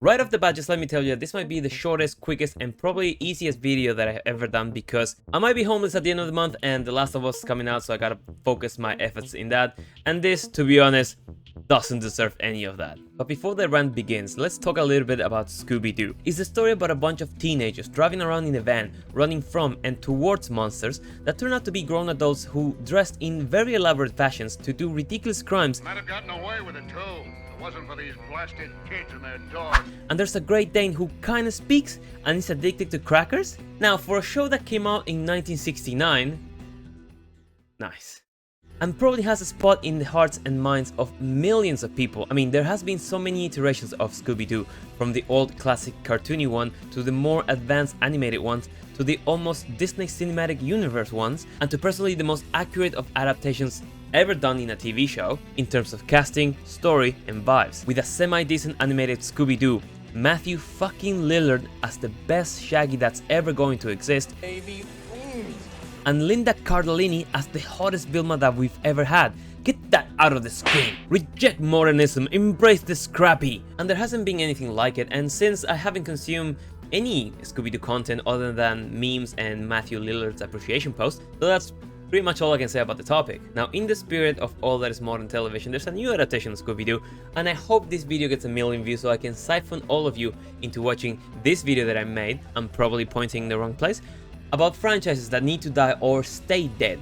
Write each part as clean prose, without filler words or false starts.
Right off the bat, just let me tell you, this might be the shortest, quickest, and probably easiest video that I've ever done because I might be homeless at the end of the month and The Last of Us is coming out, so I gotta focus my efforts in that. And this, to be honest, doesn't deserve any of that. But before the rant begins, let's talk a little bit about Scooby Doo. It's a story about a bunch of teenagers driving around in a van, running from and towards monsters that turn out to be grown adults who dressed in very elaborate fashions to do ridiculous crimes. Might have gotten away with it too. If it wasn't for these blasted kids and their dogs. And there's a Great Dane who kinda speaks and is addicted to crackers. Now, for a show that came out in 1969, nice. And probably has a spot in the hearts and minds of millions of people. I mean, there has been so many iterations of Scooby-Doo, from the old classic cartoony one to the more advanced animated ones to the almost Disney Cinematic Universe ones, and to personally the most accurate of adaptations ever done in a TV show in terms of casting, story, and vibes. With a semi-decent animated Scooby-Doo, Matthew fucking Lillard as the best Shaggy that's ever going to exist, Baby, and Linda Cardellini as the hottest Vilma that we've ever had. Get that out of the screen! Reject modernism, embrace the scrappy! And there hasn't been anything like it, and since I haven't consumed any Scooby-Doo content other than memes and Matthew Lillard's appreciation post, so that's pretty much all I can say about the topic. Now, in the spirit of all that is modern television, there's a new adaptation of Scooby-Doo, and I hope this video gets 1 million views so I can siphon all of you into watching this video that I made, I'm probably pointing in the wrong place, about franchises that need to die or stay dead.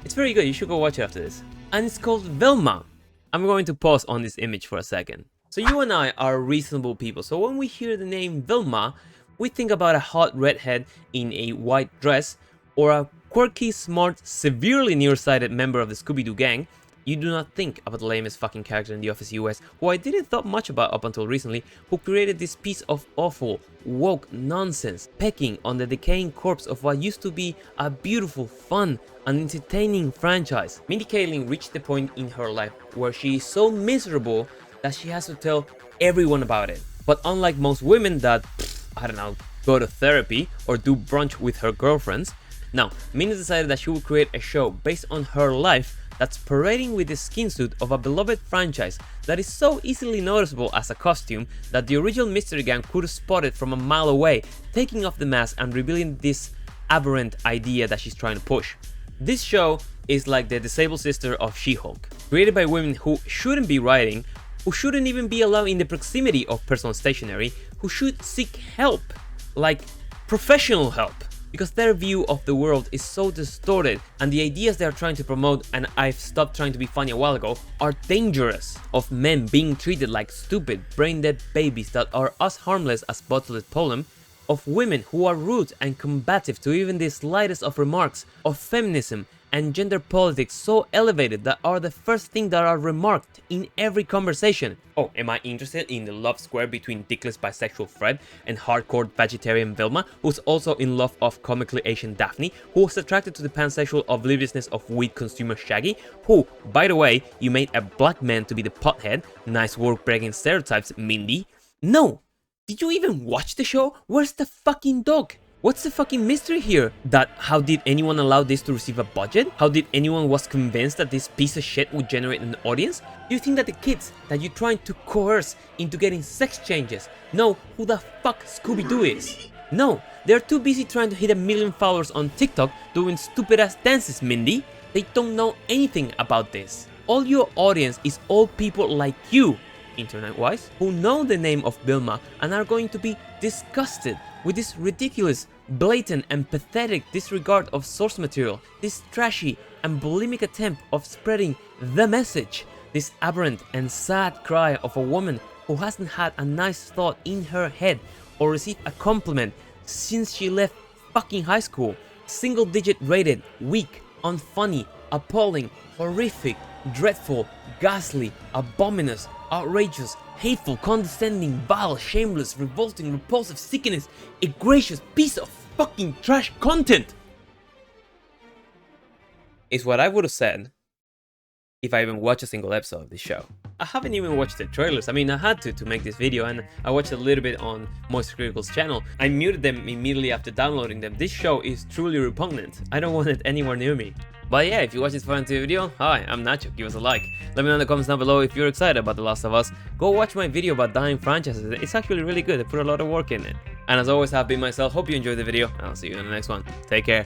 It's very good, you should go watch it after this. And it's called Velma. I'm going to pause on this image for a second. So you and I are reasonable people, so when we hear the name Velma, we think about a hot redhead in a white dress, or a quirky, smart, severely nearsighted member of the Scooby-Doo gang. You do not think about the lamest fucking character in The Office US, who I didn't thought much about up until recently, who created this piece of awful, woke nonsense, pecking on the decaying corpse of what used to be a beautiful, fun, and entertaining franchise. Mindy Kaling reached the point in her life where she is so miserable that she has to tell everyone about it. But unlike most women that, I don't know, go to therapy or do brunch with her girlfriends, now, Mindy decided that she would create a show based on her life that's parading with the skin suit of a beloved franchise that is so easily noticeable as a costume that the original Mystery Gang could have spotted from a mile away, taking off the mask and revealing this aberrant idea that she's trying to push. This show is like the disabled sister of She-Hulk, created by women who shouldn't be writing, who shouldn't even be allowed in the proximity of personal stationery, who should seek help, like professional help, because their view of the world is so distorted and the ideas they are trying to promote, and I've stopped trying to be funny a while ago, are dangerous. Of men being treated like stupid, brain-dead babies that are as harmless as bottled pollen, of women who are rude and combative to even the slightest of remarks, of feminism and gender politics so elevated that are the first thing that are remarked in every conversation. Oh, am I interested in the love square between dickless bisexual Fred and hardcore vegetarian Velma, who's also in love of comically Asian Daphne, who was attracted to the pansexual obliviousness of weed consumer Shaggy, who, by the way, you made a black man to be the pothead, nice work breaking stereotypes, Mindy? No! Did you even watch the show? Where's the fucking dog? What's the fucking mystery here? That how did anyone allow this to receive a budget? How did anyone was convinced that this piece of shit would generate an audience? Do you think that the kids that you're trying to coerce into getting sex changes know who the fuck Scooby-Doo is? No, they're too busy trying to hit 1 million followers on TikTok doing stupid ass dances, Mindy. They don't know anything about this. All your audience is all people like you, internet-wise, who know the name of Vilma and are going to be disgusted with this ridiculous, blatant and pathetic disregard of source material, this trashy and bulimic attempt of spreading the message, this aberrant and sad cry of a woman who hasn't had a nice thought in her head or received a compliment since she left fucking high school, single-digit rated, weak, unfunny, appalling, horrific, dreadful, ghastly, abominous, outrageous, hateful, condescending, vile, shameless, revolting, repulsive, sickening, egregious piece of fucking trash content is what I would have said if I even watched a single episode of this show. I haven't even watched the trailers. I mean, I had to make this video, and I watched a little bit on Moist Critical's channel. I muted them immediately after downloading them. This show is truly repugnant. I don't want it anywhere near me. But yeah, if you watch this far into the video, hi, I'm Nacho, give us a like. Let me know in the comments down below if you're excited about The Last of Us. Go watch my video about dying franchises, it's actually really good, I put a lot of work in it. And as always, I've been myself, hope you enjoyed the video, and I'll see you in the next one. Take care.